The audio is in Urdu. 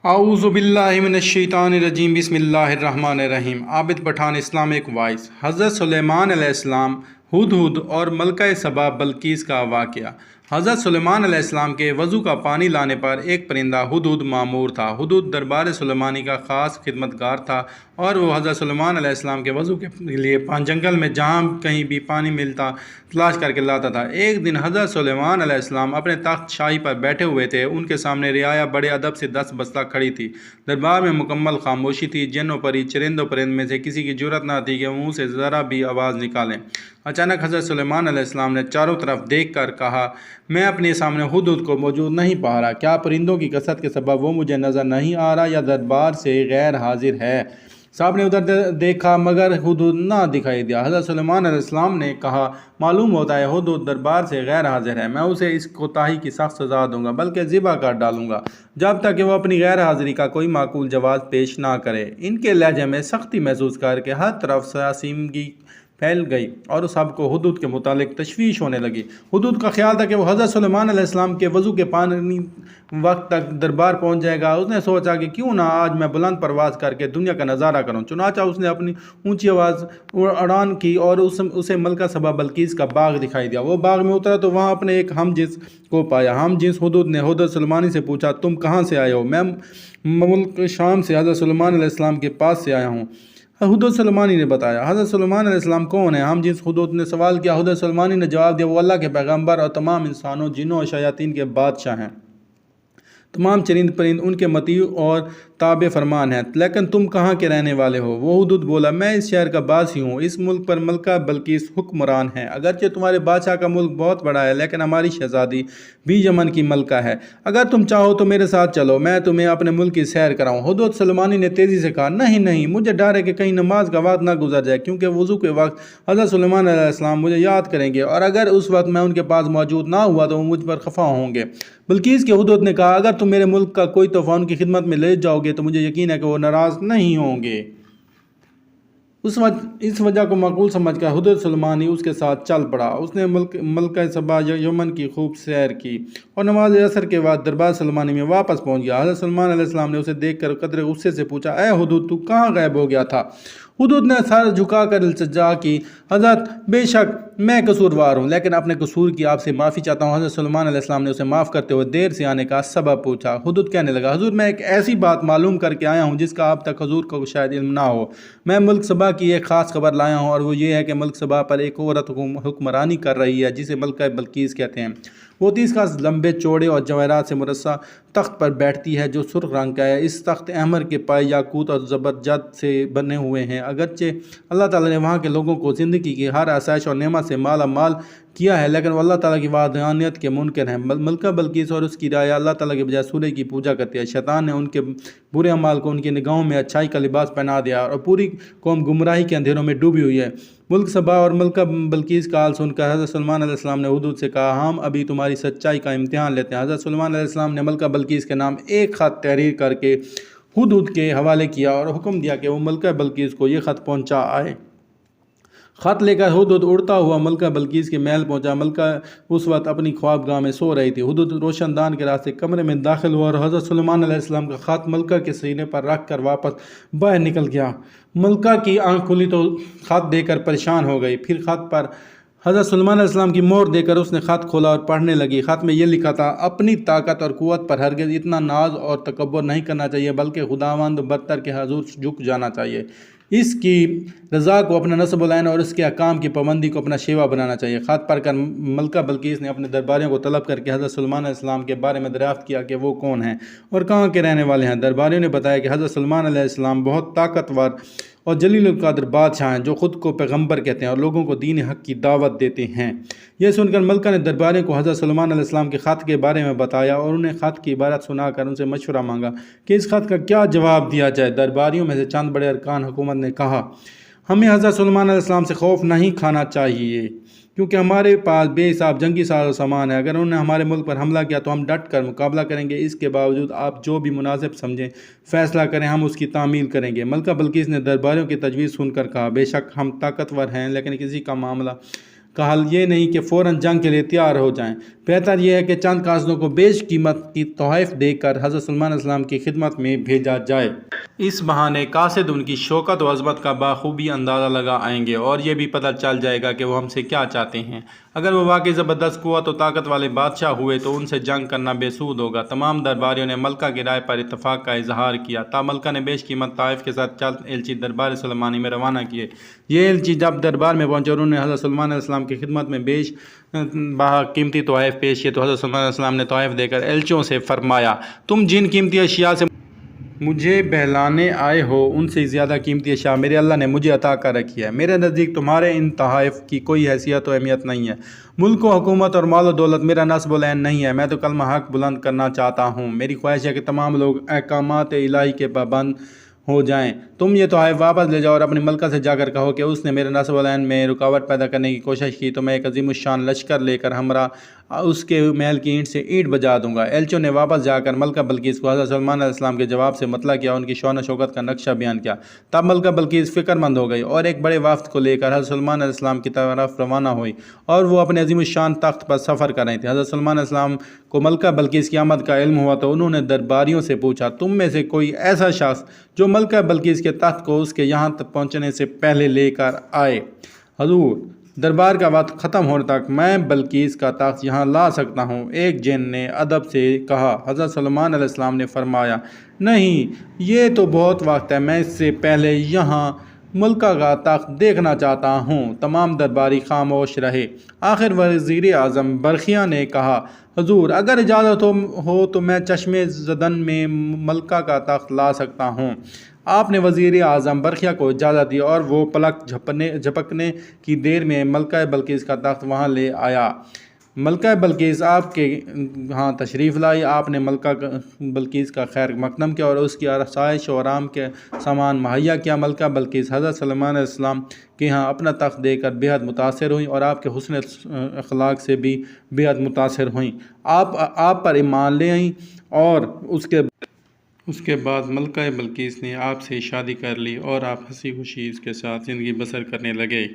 اعوذ باللہ من الشیطان الرجیم بسم اللہ الرحمن الرحیم۔ عابد پٹھان اسلامک وائس۔ حضرت سلیمان علیہ السلام، ہدہد اور ملکہ سبا بلقیس کا واقعہ۔ حضرت سلیمان علیہ السلام کے وضو کا پانی لانے پر ایک پرندہ ہدہد مامور تھا۔ ہدہد دربار سلیمانی کا خاص خدمتگار تھا اور وہ حضرت سلیمان علیہ السلام کے وضو کے لیے جنگل میں جہاں کہیں بھی پانی ملتا تلاش کر کے لاتا تھا۔ ایک دن حضرت سلیمان علیہ السلام اپنے تخت شاہی پر بیٹھے ہوئے تھے۔ ان کے سامنے رعایا بڑے ادب سے دست بستہ کھڑی تھی۔ دربار میں مکمل خاموشی تھی۔ جن و پری، چرند و پرند میں سے کسی کی جرأت نہ تھی کہ منہ سے ذرا بھی آواز نکالیں۔ اچانک حضرت سلیمان علیہ السلام نے چاروں طرف دیکھ کر کہا، میں اپنے سامنے ہدہد کو موجود نہیں پا رہا۔ کیا پرندوں کی کثرت کے سبب وہ مجھے نظر نہیں آ رہا یا دربار سے غیر حاضر ہے؟ صاحب نے ادھر دیکھا مگر ہدہد نہ دکھائی دیا۔ حضرت سلیمان علیہ السلام نے کہا، معلوم ہوتا ہے ہدہد دربار سے غیر حاضر ہے۔ میں اسے اس کوتاہی کی سخت سزا دوں گا، بلکہ ذبح کر ڈالوں گا جب تک کہ وہ اپنی غیر حاضری کا کوئی معقول جواز پیش نہ کرے۔ ان کے لہجے میں سختی محسوس کر کے ہر طرف سراسیمگی پھیل گئی اور سب کو ہدہد کے متعلق تشویش ہونے لگی۔ ہدہد کا خیال تھا کہ وہ حضرت سلیمان علیہ السلام کے وضو کے پانی وقت تک دربار پہنچ جائے گا۔ اس نے سوچا کہ کیوں نہ آج میں بلند پرواز کر کے دنیا کا نظارہ کروں۔ چنانچہ اس نے اپنی اونچی آواز اڑان کی اور اسے ملکہ سبا بلقیس کا باغ دکھائی دیا۔ وہ باغ میں اترا تو وہاں اپنے ایک ہم جنس کو پایا۔ ہم جنس ہدہد نے حضرت سلیمانی سے پوچھا، تم کہاں سے آئے ہو؟ میں ملک شام سے حضرت سلیمان علیہ السلام کے پاس سے آیا ہوں، حضرت سلیمانی نے بتایا۔ حضرت سلیمان علیہ السلام کون ہیں؟ ہم جنس ہدہد نے سوال کیا۔ حضرت سلیمانی نے جواب دیا، وہ اللہ کے پیغمبر اور تمام انسانوں، جنوں اور شیاطین کے بادشاہ ہیں۔ تمام چرند پرند ان کے مطیع اور تابع فرمان ہیں۔ لیکن تم کہاں کے رہنے والے ہو؟ وہ ہدہد بولا، میں اس شہر کا باسی ہوں۔ اس ملک پر ملکہ بلقیس حکمران ہے۔ اگرچہ تمہارے بادشاہ کا ملک بہت بڑا ہے، لیکن ہماری شہزادی بھی یمن کی ملکہ ہے۔ اگر تم چاہو تو میرے ساتھ چلو، میں تمہیں اپنے ملک کی سیر کراؤں۔ حضرت سلیمانی نے تیزی سے کہا، نہیں نہیں، مجھے ڈر ہے کہ کہیں نماز کا وقت نہ گزر جائے، کیونکہ وضو کے وقت حضرت سلیمان علیہ السلام مجھے یاد کریں گے اور اگر اس وقت میں ان کے پاس موجود نہ ہوا تو وہ مجھ پر خفا ہوں گے۔ بلقیس کے ہدہد نے کہا، اگر تم میرے ملک کا کوئی تحفہ ان کی خدمت میں لے جاؤ گے تو مجھے یقین ہے کہ وہ ناراض نہیں ہوں گے۔ اس وجہ کو معقول سمجھ کر حضرت سلیمانی اس کے ساتھ چل پڑا۔ اس نے ملکہ سبا یمن کی خوب سیر کی اور نماز عصر کے بعد دربار سلیمانی میں واپس پہنچ گیا۔ حضرت سلیمان علیہ السلام نے اسے دیکھ کر قدرے غصے سے پوچھا، اے ہدہد، تو کہاں غائب ہو گیا تھا؟ ہدہد نے سر جھکا کر التجا کی، حضرت بے شک میں قصوروار ہوں، لیکن اپنے قصور کی آپ سے معافی چاہتا ہوں۔ حضرت سلیمان علیہ السلام نے اسے معاف کرتے ہوئے دیر سے آنے کا سبب پوچھا۔ ہدہد کہنے لگا، حضور میں ایک ایسی بات معلوم کر کے آیا ہوں جس کا اب تک حضور کو شاید علم نہ ہو۔ میں ملک سبا کی ایک خاص خبر لایا ہوں اور وہ یہ ہے کہ ملک سبا پر ایک عورت حکمرانی کر رہی ہے جسے ملکہ بلقیس کہتے ہیں۔ وہ 30 کا لمبے چوڑے اور جواہرات سے مرصع تخت پر بیٹھتی ہے جو سرخ رنگ کا ہے۔ اس تخت احمر کے پائے یاقوت اور زبرجد سے بنے ہوئے ہیں۔ اگرچہ اللہ تعالیٰ نے وہاں کے لوگوں کو زندگی کی ہر آسائش اور نعمت سے مالا مال کیا ہے، لیکن وہ اللہ تعالیٰ کی وحدانیت کے منکر ہیں۔ ملکہ بلقیس اور اس کی رعایا اللہ تعالیٰ کے بجائے سورج کی پوجا کرتی ہے۔ شیطان نے ان کے برے اعمال کو ان کی نگاہوں میں اچھائی کا لباس پہنا دیا اور پوری قوم گمراہی کے اندھیروں میں ڈوبی ہوئی ہے۔ ملک سبا اور ملکہ بلقیس کا حال سن کر حضرت سلیمان علیہ السلام نے ہدہد سے کہا، ہم ابھی تمہاری سچائی کا امتحان لیتے ہیں۔ حضرت سلیمان علیہ السلام نے ملکہ بلقیس کے نام ایک خط تحریر کر کے ہدہد کے حوالے کیا اور حکم دیا کہ وہ ملکہ بلقیس کو یہ خط پہنچا آئے۔ خط لے کر ہدہد اڑتا ہوا ملکہ بلقیس کے محل پہنچا۔ ملکہ اس وقت اپنی خوابگاہ میں سو رہی تھی۔ ہدہد روشن دان کے راستے کمرے میں داخل ہوا اور حضرت سلیمان علیہ السلام کا خط ملکہ کے سینے پر رکھ کر واپس باہر نکل گیا۔ ملکہ کی آنکھ کھلی تو خط دے کر پریشان ہو گئی۔ پھر خط پر حضرت سلیمان علیہ السلام کی مہر دے کر اس نے خط کھولا اور پڑھنے لگی۔ خط میں یہ لکھا تھا، اپنی طاقت اور قوت پر ہرگز اتنا ناز اور تکبر نہیں کرنا چاہیے، بلکہ خداوند برتر کے حضور جھک جانا چاہیے۔ اس کی رضا کو اپنا نصب العین اور اس کے احکام کی پابندی کو اپنا شیوا بنانا چاہیے۔ خط پڑھ کر ملکہ بلقیس نے اپنے درباریوں کو طلب کر کے حضرت سلیمان علیہ السلام کے بارے میں دریافت کیا کہ وہ کون ہیں اور کہاں کے رہنے والے ہیں۔ درباریوں نے بتایا کہ حضرت سلیمان علیہ السلام بہت طاقتور اور جلیل القدر بادشاہ ہیں جو خود کو پیغمبر کہتے ہیں اور لوگوں کو دین حق کی دعوت دیتے ہیں۔ یہ سن کر ملکہ نے درباریوں کو حضرت سلیمان علیہ السلام کے خط کے بارے میں بتایا اور انہیں خط کی عبارت سنا کر ان سے مشورہ مانگا کہ اس خط کا کیا جواب دیا جائے۔ درباریوں میں سے چند بڑے ارکان حکومت نے کہا، ہمیں حضرت سلیمان علیہ السلام سے خوف نہیں کھانا چاہیے، کیونکہ ہمارے پاس بے حساب جنگی ساز و سامان ہے۔ اگر انہوں نے ہمارے ملک پر حملہ کیا تو ہم ڈٹ کر مقابلہ کریں گے۔ اس کے باوجود آپ جو بھی مناسب سمجھیں فیصلہ کریں، ہم اس کی تعمیل کریں گے۔ ملکہ بلقیس نے درباریوں کی تجویز سن کر کہا، بے شک ہم طاقتور ہیں، لیکن کسی کا معاملہ کا حل یہ نہیں کہ فوراً جنگ کے لیے تیار ہو جائیں، بہتر یہ ہے کہ چند قاصدوں کو بیش قیمت کی تحائف دے کر حضرت سلمان علیہ السلام کی خدمت میں بھیجا جائے۔ اس بہانے قاصد ان کی شوکت و عظمت کا بخوبی اندازہ لگا آئیں گے اور یہ بھی پتہ چل جائے گا کہ وہ ہم سے کیا چاہتے ہیں۔ اگر وہ واقعی زبردست قوت و طاقت والے بادشاہ ہوئے تو ان سے جنگ کرنا بے سود ہوگا۔ تمام درباریوں نے ملکہ کی رائے پر اتفاق کا اظہار کیا تا ملکہ نے بیش قیمت تحائف کے ساتھ چند ایلچی دربار سلمانی میں روانہ کیے۔ یہ ایلچی جب دربار میں پہنچے اور انہوں نے حضرت سلمان علیہ السلام کی خدمت میں بیش قیمتی تحائف پیش کیے تو حضرت سلمان علیہ السلام نے تحائف دے کر ایلچیوں سے فرمایا، تم جن قیمتی اشیاء سے مجھے بہلانے آئے ہو ان سے زیادہ قیمتی اشیاء میرے اللہ نے مجھے عطا کر رکھی ہے۔ میرے نزدیک تمہارے ان تحائف کی کوئی حیثیت و اہمیت نہیں ہے۔ ملک و حکومت اور مال و دولت میرا نصب العین نہیں ہے، میں تو کلمہ حق بلند کرنا چاہتا ہوں۔ میری خواہش ہے کہ تمام لوگ احکامات الہی کے پابند ہو جائیں۔ تم یہ تحائف واپس لے جاؤ اور اپنی ملکہ سے جا کر کہو کہ اس نے میرے نصب العین میں رکاوٹ پیدا کرنے کی کوشش کی تو میں ایک عظیم الشان لشکر لے کر ہمراہ اس کے محل کی اینٹ سے اینٹ بجا دوں گا۔ ایلچیوں نے واپس جا کر ملکہ بلقیس کو حضرت سلمان علیہ السلام کے جواب سے مطلع کیا، ان کی شان و شوکت کا نقشہ بیان کیا۔ تب ملکہ بلقیس فکر مند ہو گئی اور ایک بڑے وفد کو لے کر حضرت سلمان علیہ السلام کی طرف روانہ ہوئی اور وہ اپنے عظیم الشان تخت پر سفر کر رہی تھی۔ حضرت سلمان علیہ السلام کو ملکہ بلقیس کی آمد کا علم ہوا تو انہوں نے درباریوں سے پوچھا، تم میں سے کوئی ایسا شخص جو ملکہ بلقیس کے تخت کو اس کے یہاں تک پہنچنے سے پہلے لے کر آئے؟ حضور، دربار کا وقت ختم ہونے تک میں بلقیس کا تخت یہاں لا سکتا ہوں، ایک جن نے ادب سے کہا۔ حضرت سلمان علیہ السلام نے فرمایا، نہیں، یہ تو بہت وقت ہے، میں اس سے پہلے یہاں ملکہ کا تخت دیکھنا چاہتا ہوں۔ تمام درباری خاموش رہے۔ آخر وزیر اعظم برقیہ نے کہا، حضور، اگر اجازت ہو تو میں چشم زدن میں ملکہ کا تخت لا سکتا ہوں۔ آپ نے وزیر اعظم برقیہ کو اجازت دی اور وہ پلک جھپکنے کی دیر میں ملکہ بلقیس کا تخت وہاں لے آیا۔ ملکہ بلقیس آپ کے ہاں تشریف لائی۔ آپ نے ملکہ بلقیس کا خیر مقدم کیا اور اس کی آسائش و آرام کے سامان مہیا کیا۔ ملکہ بلقیس حضرت سلمان علیہ السلام کے ہاں اپنا تخت دے کر بے حد متاثر ہوئیں اور آپ کے حسن اخلاق سے بھی بے حد متاثر ہوئیں۔ آپ پر ایمان لے آئیں اور اس کے بعد ملکہ بلقیس نے آپ سے شادی کر لی اور آپ ہنسی خوشی اس کے ساتھ زندگی بسر کرنے لگے۔